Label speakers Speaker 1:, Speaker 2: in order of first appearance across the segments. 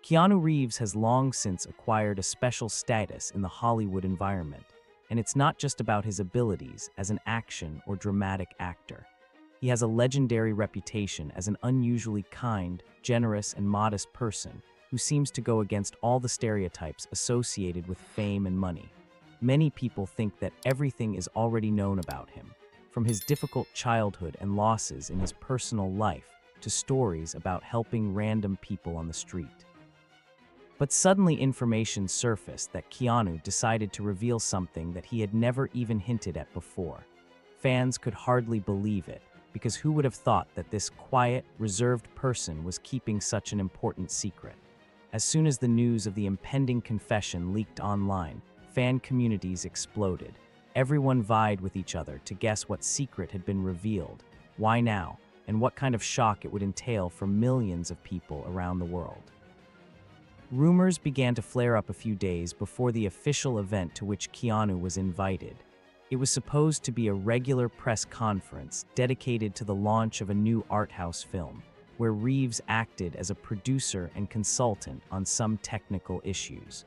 Speaker 1: Keanu Reeves has long since acquired a special status in the Hollywood environment, and it's not just about his abilities as an action or dramatic actor. He has a legendary reputation as an unusually kind, generous, and modest person who seems to go against all the stereotypes associated with fame and money. Many people think that everything is already known about him, from his difficult childhood and losses in his personal life to stories about helping random people on the street. But suddenly information surfaced that Keanu decided to reveal something that he had never even hinted at before. Fans could hardly believe it, because who would have thought that this quiet, reserved person was keeping such an important secret? As soon as the news of the impending confession leaked online, fan communities exploded. Everyone vied with each other to guess what secret had been revealed, why now, and what kind of shock it would entail for millions of people around the world. Rumors began to flare up a few days before the official event to which Keanu was invited. It was supposed to be a regular press conference dedicated to the launch of a new art house film, where Reeves acted as a producer and consultant on some technical issues.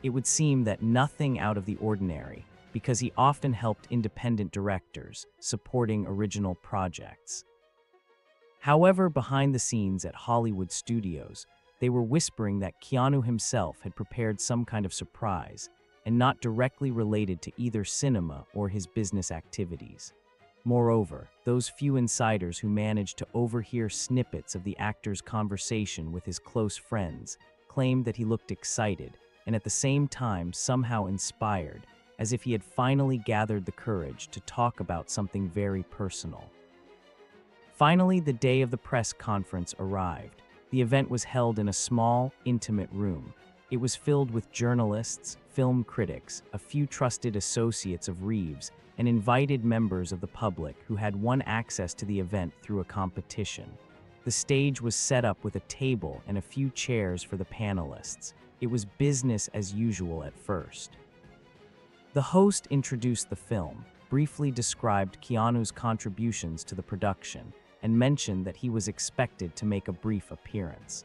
Speaker 1: It would seem that nothing out of the ordinary, because he often helped independent directors, supporting original projects. However, behind the scenes at Hollywood studios, they were whispering that Keanu himself had prepared some kind of surprise, and not directly related to either cinema or his business activities. Moreover, those few insiders who managed to overhear snippets of the actor's conversation with his close friends claimed that he looked excited and at the same time somehow inspired, as if he had finally gathered the courage to talk about something very personal. Finally, the day of the press conference arrived. The event was held in a small, intimate room. It was filled with journalists, film critics, a few trusted associates of Reeves, and invited members of the public who had won access to the event through a competition. The stage was set up with a table and a few chairs for the panelists. It was business as usual at first. The host introduced the film, briefly described Keanu's contributions to the production, and mentioned that he was expected to make a brief appearance.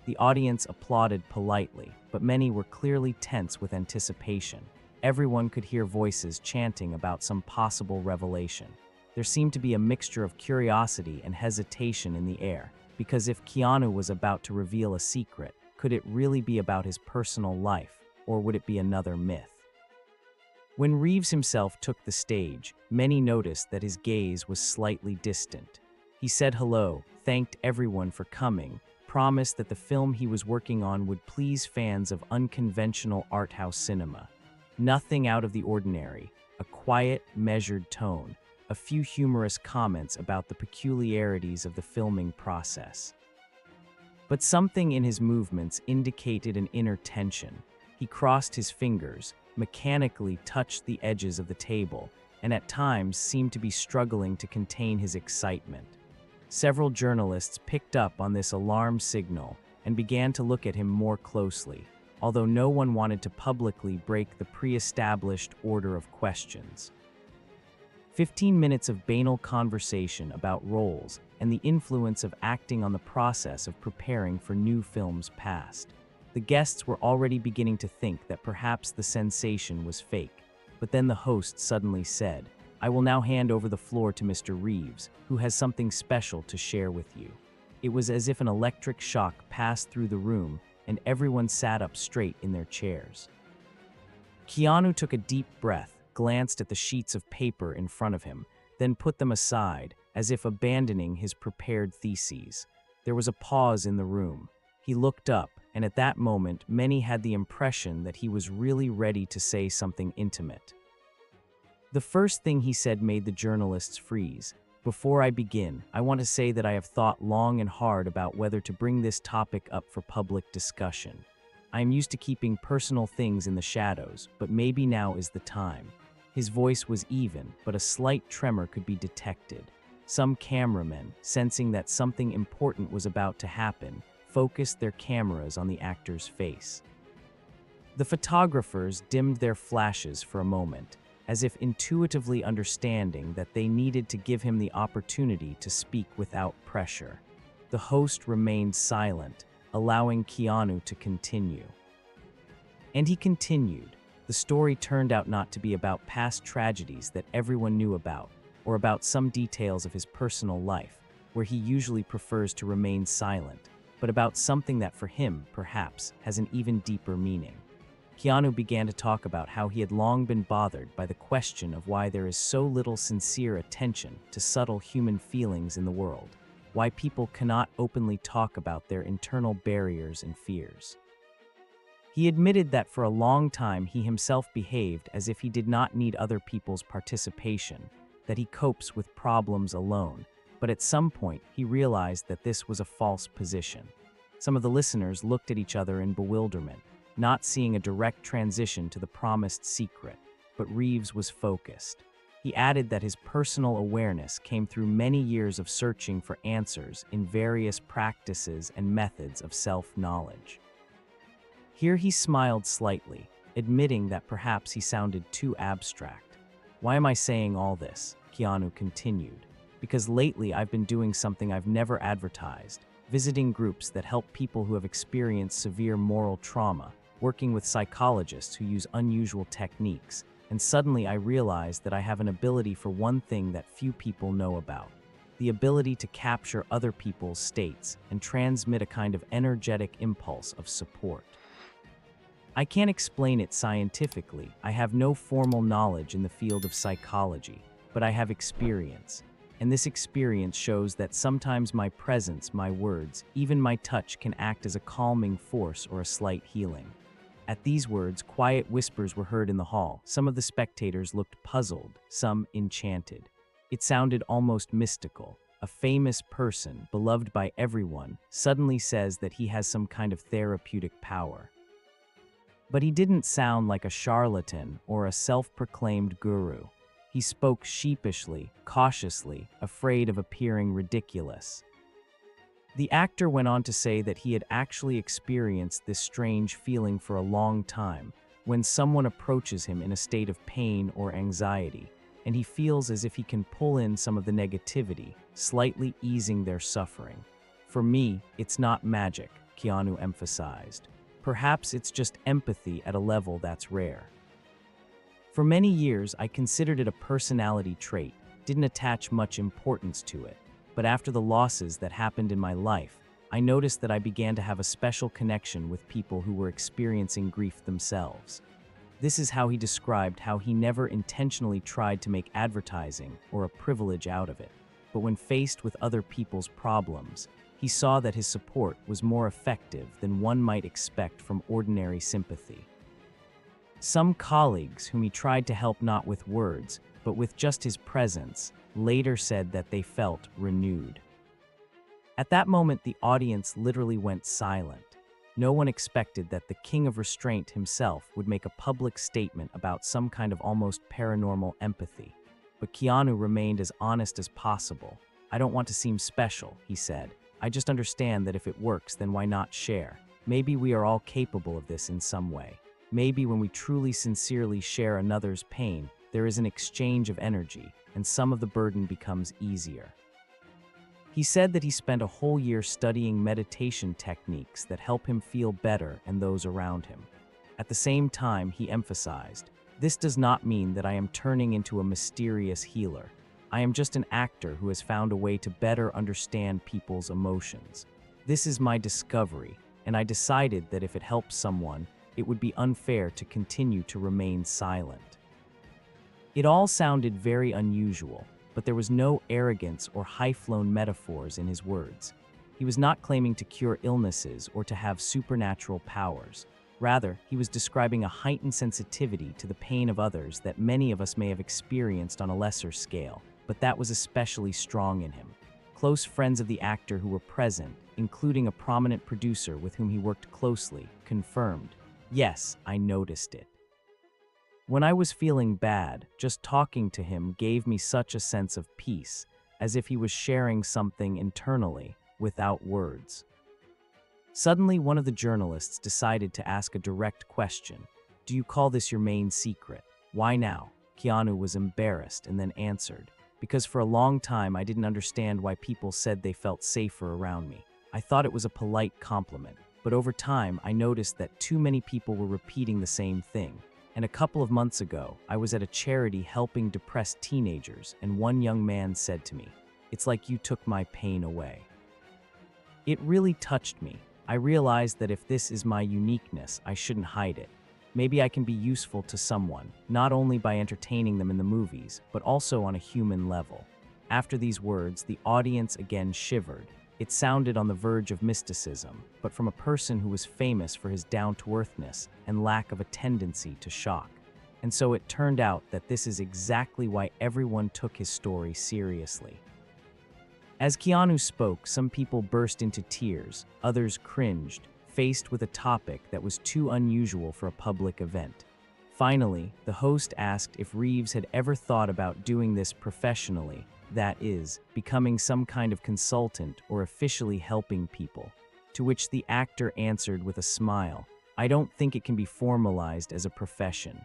Speaker 1: The audience applauded politely, but many were clearly tense with anticipation. Everyone could hear voices chanting about some possible revelation. There seemed to be a mixture of curiosity and hesitation in the air, because if Keanu was about to reveal a secret, could it really be about his personal life, or would it be another myth? When Reeves himself took the stage, many noticed that his gaze was slightly distant. He said hello, thanked everyone for coming, promised that the film he was working on would please fans of unconventional art house cinema. Nothing out of the ordinary, a quiet, measured tone, a few humorous comments about the peculiarities of the filming process. But something in his movements indicated an inner tension. He crossed his fingers, mechanically touched the edges of the table, and at times seemed to be struggling to contain his excitement. Several journalists picked up on this alarm signal and began to look at him more closely, although no one wanted to publicly break the pre-established order of questions. 15 minutes of banal conversation about roles and the influence of acting on the process of preparing for new films passed. The guests were already beginning to think that perhaps the sensation was fake, but then the host suddenly said, "I will now hand over the floor to Mr. Reeves, who has something special to share with you." It was as if an electric shock passed through the room and everyone sat up straight in their chairs. Keanu took a deep breath, glanced at the sheets of paper in front of him, then put them aside, as if abandoning his prepared theses. There was a pause in the room. He looked up, and at that moment, many had the impression that he was really ready to say something intimate. The first thing he said made the journalists freeze. "Before I begin, I want to say that I have thought long and hard about whether to bring this topic up for public discussion. I am used to keeping personal things in the shadows, but maybe now is the time." His voice was even, but a slight tremor could be detected. Some cameramen, sensing that something important was about to happen, focused their cameras on the actor's face. The photographers dimmed their flashes for a moment, as if intuitively understanding that they needed to give him the opportunity to speak without pressure. The host remained silent, allowing Keanu to continue. And he continued. The story turned out not to be about past tragedies that everyone knew about, or about some details of his personal life, where he usually prefers to remain silent, but about something that for him, perhaps, has an even deeper meaning. Keanu began to talk about how he had long been bothered by the question of why there is so little sincere attention to subtle human feelings in the world, why people cannot openly talk about their internal barriers and fears. He admitted that for a long time he himself behaved as if he did not need other people's participation, that he copes with problems alone, but at some point he realized that this was a false position. Some of the listeners looked at each other in bewilderment, not seeing a direct transition to the promised secret, but Reeves was focused. He added that his personal awareness came through many years of searching for answers in various practices and methods of self-knowledge. Here he smiled slightly, admitting that perhaps he sounded too abstract. "Why am I saying all this?" Keanu continued. "Because lately I've been doing something I've never advertised, visiting groups that help people who have experienced severe moral trauma, working with psychologists who use unusual techniques, and suddenly I realized that I have an ability for one thing that few people know about: the ability to capture other people's states and transmit a kind of energetic impulse of support. I can't explain it scientifically. I have no formal knowledge in the field of psychology, but I have experience. And this experience shows that sometimes my presence, my words, even my touch can act as a calming force or a slight healing." At these words, quiet whispers were heard in the hall. Some of the spectators looked puzzled, some enchanted. It sounded almost mystical. A famous person, beloved by everyone, suddenly says that he has some kind of therapeutic power. But he didn't sound like a charlatan or a self-proclaimed guru. He spoke sheepishly, cautiously, afraid of appearing ridiculous. The actor went on to say that he had actually experienced this strange feeling for a long time, when someone approaches him in a state of pain or anxiety, and he feels as if he can pull in some of the negativity, slightly easing their suffering. "For me, it's not magic," Keanu emphasized. "Perhaps it's just empathy at a level that's rare. For many years, I considered it a personality trait, didn't attach much importance to it. But after the losses that happened in my life, I noticed that I began to have a special connection with people who were experiencing grief themselves." This is how he described how he never intentionally tried to make advertising or a privilege out of it. But when faced with other people's problems, he saw that his support was more effective than one might expect from ordinary sympathy. Some colleagues whom he tried to help not with words, but with just his presence, later said that they felt renewed. At that moment, the audience literally went silent. No one expected that the king of restraint himself would make a public statement about some kind of almost paranormal empathy. But Keanu remained as honest as possible. "I don't want to seem special," he said. "I just understand that if it works, then why not share? Maybe we are all capable of this in some way. Maybe when we truly sincerely share another's pain, there is an exchange of energy, and some of the burden becomes easier." He said that he spent a whole year studying meditation techniques that help him feel better and those around him. At the same time, he emphasized, "This does not mean that I am turning into a mysterious healer. I am just an actor who has found a way to better understand people's emotions. This is my discovery, and I decided that if it helps someone, it would be unfair to continue to remain silent." It all sounded very unusual, but there was no arrogance or high-flown metaphors in his words. He was not claiming to cure illnesses or to have supernatural powers. Rather, he was describing a heightened sensitivity to the pain of others that many of us may have experienced on a lesser scale, but that was especially strong in him. Close friends of the actor who were present, including a prominent producer with whom he worked closely, confirmed, "Yes, I noticed it. When I was feeling bad, just talking to him gave me such a sense of peace, as if he was sharing something internally, without words." Suddenly, one of the journalists decided to ask a direct question. "Do you call this your main secret? Why now?" Keanu was embarrassed and then answered, "Because for a long time I didn't understand why people said they felt safer around me. I thought it was a polite compliment. but over time I noticed that too many people were repeating the same thing. And a couple of months ago, I was at a charity helping depressed teenagers, and one young man said to me, "It's like you took my pain away." It really touched me. I realized that if this is my uniqueness, I shouldn't hide it. Maybe I can be useful to someone, not only by entertaining them in the movies, but also on a human level. After these words, the audience again shivered. It sounded on the verge of mysticism, but from a person who was famous for his down-to-earthness and lack of a tendency to shock. And so it turned out that this is exactly why everyone took his story seriously. As Keanu spoke, some people burst into tears, others cringed, faced with a topic that was too unusual for a public event. Finally, the host asked if Reeves had ever thought about doing this professionally, that is, becoming some kind of consultant or officially helping people, to which the actor answered with a smile, "I don't think it can be formalized as a profession.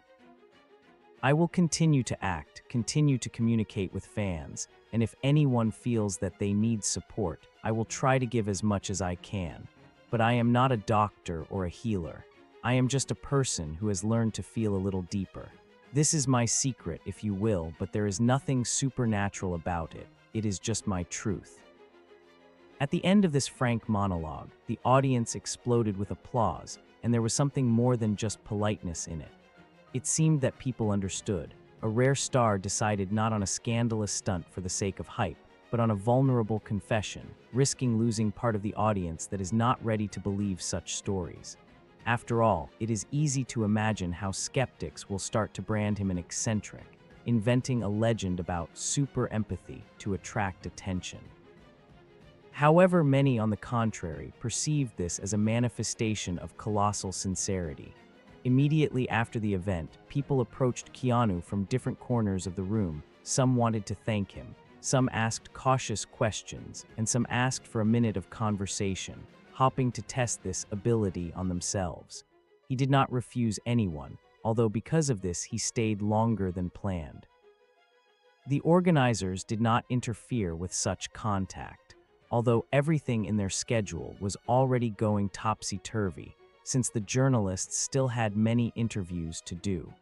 Speaker 1: I will continue to act, continue to communicate with fans, and if anyone feels that they need support, I will try to give as much as I can. But I am not a doctor or a healer. I am just a person who has learned to feel a little deeper. This is my secret, if you will, but there is nothing supernatural about it. It is just my truth." At the end of this frank monologue, the audience exploded with applause, and there was something more than just politeness in it. It seemed that people understood. A rare star decided not on a scandalous stunt for the sake of hype, but on a vulnerable confession, risking losing part of the audience that is not ready to believe such stories. After all, it is easy to imagine how skeptics will start to brand him an eccentric, inventing a legend about super empathy to attract attention. However, many, on the contrary, perceived this as a manifestation of colossal sincerity. Immediately after the event, people approached Keanu from different corners of the room. Some wanted to thank him, some asked cautious questions, and some asked for a minute of conversation, hoping to test this ability on themselves. He did not refuse anyone, although because of this he stayed longer than planned. The organizers did not interfere with such contact, although everything in their schedule was already going topsy-turvy, since the journalists still had many interviews to do.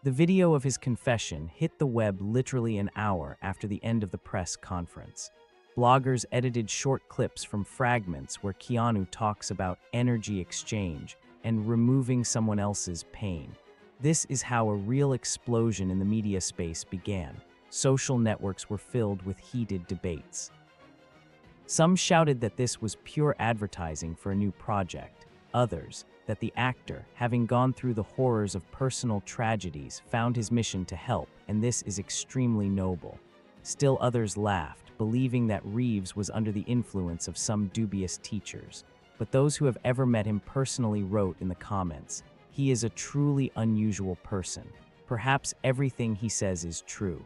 Speaker 1: The video of his confession hit the web literally an hour after the end of the press conference. Bloggers edited short clips from fragments where Keanu talks about energy exchange and removing someone else's pain. This is how a real explosion in the media space began. Social networks were filled with heated debates. Some shouted that this was pure advertising for a new project. Others, that the actor, having gone through the horrors of personal tragedies, found his mission to help, and this is extremely noble. Still others laughed, believing that Reeves was under the influence of some dubious teachers. But those who have ever met him personally wrote in the comments, "He is a truly unusual person. Perhaps everything he says is true."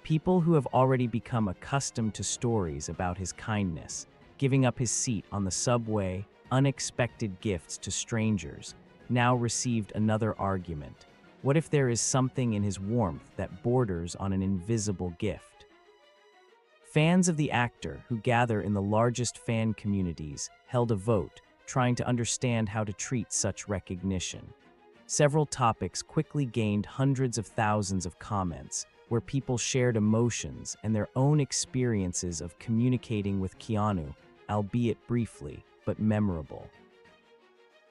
Speaker 1: People who have already become accustomed to stories about his kindness, giving up his seat on the subway, unexpected gifts to strangers, now received another argument. What if there is something in his warmth that borders on an invisible gift? Fans of the actor, who gather in the largest fan communities, held a vote, trying to understand how to treat such recognition. Several topics quickly gained hundreds of thousands of comments, where people shared emotions and their own experiences of communicating with Keanu, albeit briefly, but memorable.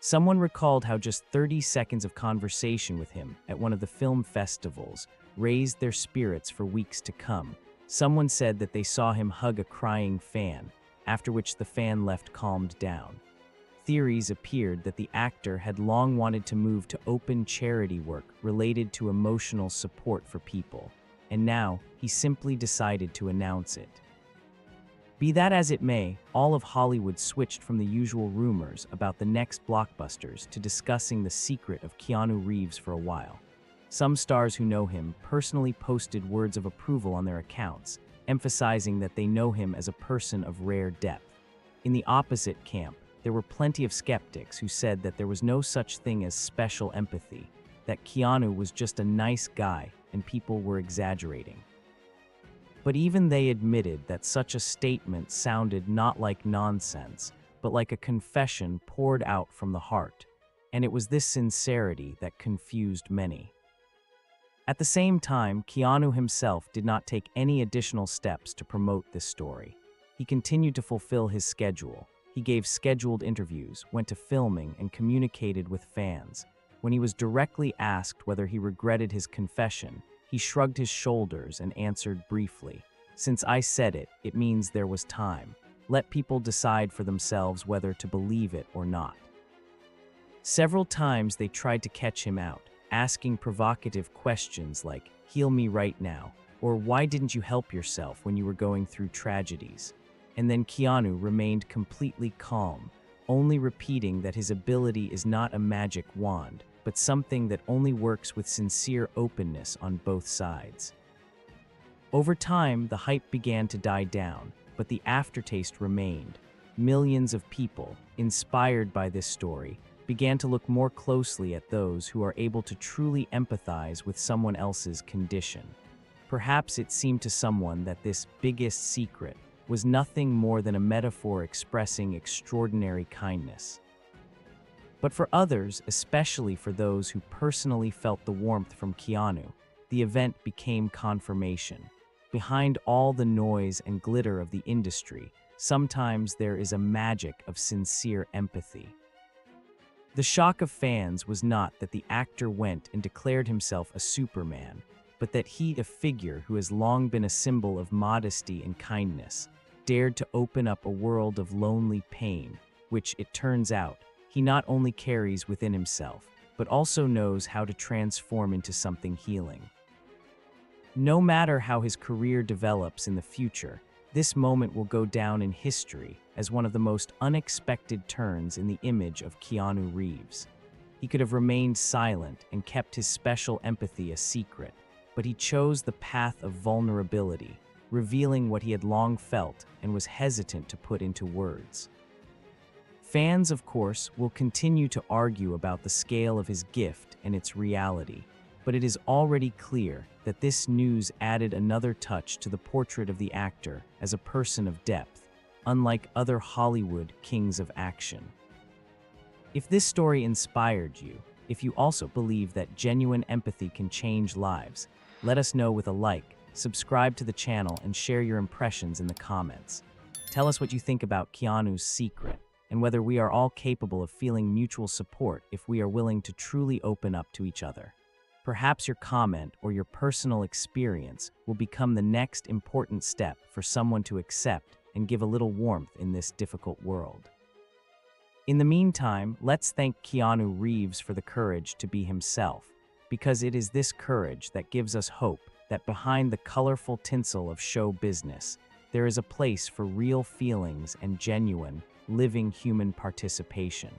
Speaker 1: Someone recalled how just 30 seconds of conversation with him at one of the film festivals raised their spirits for weeks to come. Someone said that they saw him hug a crying fan, after which the fan left calmed down. Theories appeared that the actor had long wanted to move to open charity work related to emotional support for people, and now he simply decided to announce it. Be that as it may, all of Hollywood switched from the usual rumors about the next blockbusters to discussing the secret of Keanu Reeves for a while. Some stars who know him personally posted words of approval on their accounts, emphasizing that they know him as a person of rare depth. In the opposite camp, there were plenty of skeptics who said that there was no such thing as special empathy, that Keanu was just a nice guy and people were exaggerating. But even they admitted that such a statement sounded not like nonsense, but like a confession poured out from the heart. And it was this sincerity that confused many. At the same time, Keanu himself did not take any additional steps to promote this story. He continued to fulfill his schedule. He gave scheduled interviews, went to filming, and communicated with fans. When he was directly asked whether he regretted his confession, he shrugged his shoulders and answered briefly, "Since I said it, it means there was time. Let people decide for themselves whether to believe it or not." Several times they tried to catch him out, asking provocative questions like, "Heal me right now," or "Why didn't you help yourself when you were going through tragedies?" And then Keanu remained completely calm, only repeating that his ability is not a magic wand, but something that only works with sincere openness on both sides. Over time, the hype began to die down, but the aftertaste remained. Millions of people, inspired by this story, began to look more closely at those who are able to truly empathize with someone else's condition. Perhaps it seemed to someone that this biggest secret was nothing more than a metaphor expressing extraordinary kindness. But for others, especially for those who personally felt the warmth from Keanu, the event became confirmation. Behind all the noise and glitter of the industry, sometimes there is a magic of sincere empathy. The shock of fans was not that the actor went and declared himself a Superman, but that he, a figure who has long been a symbol of modesty and kindness, dared to open up a world of lonely pain, which, it turns out, he not only carries within himself, but also knows how to transform into something healing. No matter how his career develops in the future, this moment will go down in history as one of the most unexpected turns in the image of Keanu Reeves. He could have remained silent and kept his special empathy a secret, but he chose the path of vulnerability, revealing what he had long felt and was hesitant to put into words. Fans, of course, will continue to argue about the scale of his gift and its reality, but it is already clear that this news added another touch to the portrait of the actor as a person of depth, unlike other Hollywood kings of action. If this story inspired you, if you also believe that genuine empathy can change lives, let us know with a like, subscribe to the channel, and share your impressions in the comments. Tell us what you think about Keanu's secret, and whether we are all capable of feeling mutual support if we are willing to truly open up to each other. Perhaps your comment or your personal experience will become the next important step for someone to accept and give a little warmth in this difficult world. In the meantime, let's thank Keanu Reeves for the courage to be himself, because it is this courage that gives us hope that behind the colorful tinsel of show business, there is a place for real feelings and genuine, living human participation.